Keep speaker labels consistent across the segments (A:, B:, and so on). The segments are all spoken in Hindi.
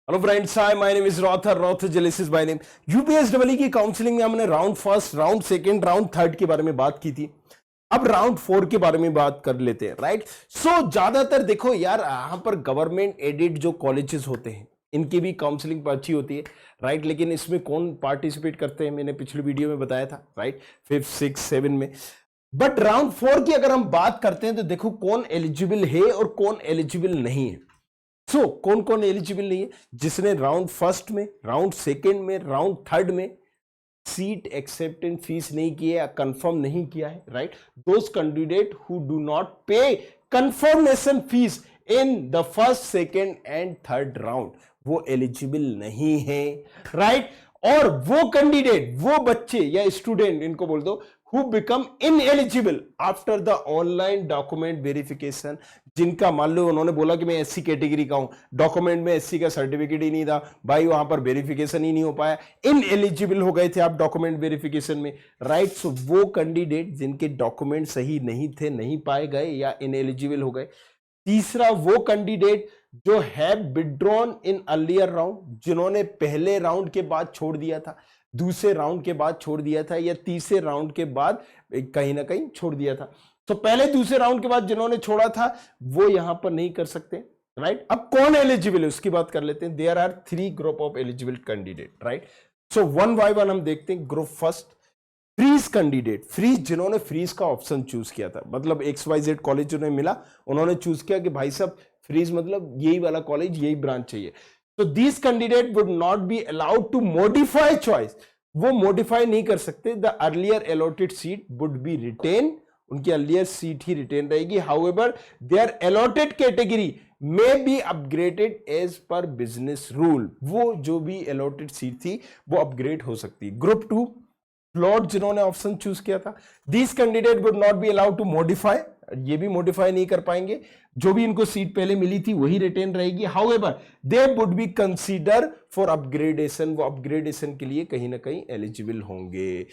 A: Hello friends, hi, my name is रॉथर जेलिसिस बाय नेम। यूपीएसडब्ल्यू की काउंसलिंग में हमने round first, round second, round third के बारे में बात की थी। अब राउंड फोर के बारे में बात कर लेते हैं, राइट। सो ज्यादातर देखो यार, यहां पर गवर्नमेंट एडेड जो कॉलेजेस होते हैं इनकी भी काउंसलिंग अच्छी होती है, राइट। लेकिन इसमें कौन पार्टिसिपेट करते हैं, मैंने पिछले वीडियो में बताया था, राइट, 5, 6, 7 में। बट राउंड फोर की अगर हम बात करते हैं तो देखो कौन एलिजिबल है और कौन एलिजिबल नहीं है। कौन कौन एलिजिबल नहीं है? जिसने राउंड फर्स्ट में, राउंड सेकेंड में, राउंड थर्ड में सीट एक्सेप्टेंस फीस नहीं की है या कंफर्म नहीं किया है, right. Those candidate who do not pay confirmation fee in the first, second and third round, वो एलिजिबल नहीं है, राइट। और वो कैंडिडेट, वो बच्चे या स्टूडेंट, इनको बोल दो, who become ineligible after the online document verification, जिनका मान लो उन्होंने बोला कि मैं एससी कैटेगरी का हूं, डॉक्यूमेंट में एससी का सर्टिफिकेट ही नहीं था भाई, वहां पर वेरिफिकेशन ही नहीं हो पाया, इनएलिजिबल हो गए थे आप डॉक्यूमेंट वेरिफिकेशन में, राइट। सो वो कैंडिडेट जिनके डॉक्यूमेंट सही नहीं थे, नहीं पाए गए या इनएलिजिबल हो गए। तीसरा, वो कैंडिडेट जो have withdrawn in earlier round, जिन्होंने पहले राउंड के बाद छोड़ दिया था, दूसरे राउंड के बाद छोड़ दिया था, या तीसरे राउंड के बाद कहीं ना कहीं छोड़ दिया था। तो पहले दूसरे राउंड के बाद जिन्होंने छोड़ा था वो यहां पर नहीं कर सकते, राइट। अब कौन एलिजिबल है उसकी बात कर लेते हैं। There are 3 group of eligible candidate, right. So one by one हम देखते हैं। Group first, freeze candidate. Freeze, जिन्होंने फ्रीज का ऑप्शन चूज किया था, मतलब XYZ कॉलेज उन्हें मिला, उन्होंने चूज किया कि भाई साहब फ्रीज मतलब यही वाला कॉलेज, यही ब्रांच चाहिए। तो this candidate would not be allowed to modify choice, वो मॉडिफाई नहीं कर सकते। The earlier allotted seat would be retain, उनकी अर्लियर सीट ही रिटेन रहेगी। However their allotted category may be upgraded as per business rule, वो जो भी अलॉटेड सीट थी वो अपग्रेड हो सकती है। ग्रुप 2, फ्लॉट, जिन्होंने ऑप्शन चूज किया था, this candidate would not be allowed to modify, ये भी मॉडिफाई नहीं कर पाएंगे, जो भी इनको सीट पहले मिली थी वही रिटेन रहेगी। However they would be consider for upgradation, वो अपग्रेडेशन के लिए कहीं ना कहीं एलिजिबल होंगे।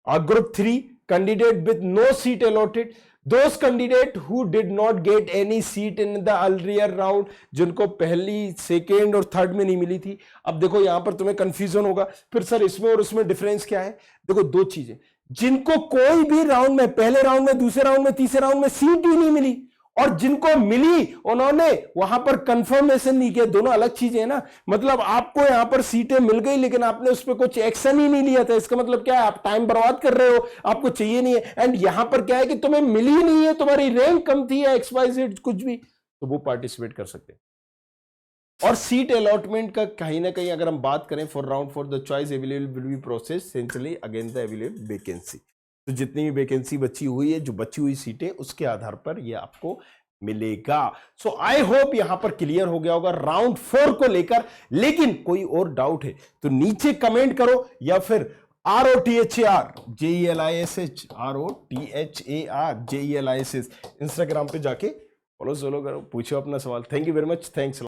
A: और group 3, candidate with no seat allotted, those candidate who did not get any seat in the earlier round, जिनको पहली, सेकेंड और थर्ड में नहीं मिली थी। अब देखो यहां पर तुम्हें कंफ्यूजन होगा, फिर सर इसमें और उसमें डिफरेंस क्या है? देखो दो चीजें, जिनको कोई भी राउंड में, पहले राउंड में, दूसरे राउंड में, तीसरे राउंड में सीट ही नहीं मिली, और जिनको मिली उन्होंने वहां पर कंफर्मेशन नहीं किया, दोनों अलग चीजें हैं ना। मतलब आपको यहां पर सीटें मिल गई लेकिन आपने उस पर कुछ एक्शन ही नहीं लिया था, इसका मतलब क्या है? आप टाइम बर्बाद कर रहे हो, आपको चाहिए नहीं है। एंड यहां पर क्या है कि तुम्हें मिली नहीं है, तुम्हारी रैंक कम थी या XYZ कुछ भी, तो वो पार्टिसिपेट कर सकते हैं। और सीट अलॉटमेंट का कहीं ना कहीं अगर हम बात करें, for round for the choice available will be process centrally against the available vacancy, तो जितनी भी वैकेंसी बची हुई है, जो बची हुई सीटें, उसके आधार पर ये आपको मिलेगा। सो आई होप यहां पर क्लियर हो गया होगा राउंड 4 को लेकर। लेकिन कोई और डाउट है तो नीचे कमेंट करो, या फिर ROTHAR JELISH ROTHAR JELISH Instagram पे जाके फॉलो करो, पूछो अपना सवाल। Thank you very much, thanks.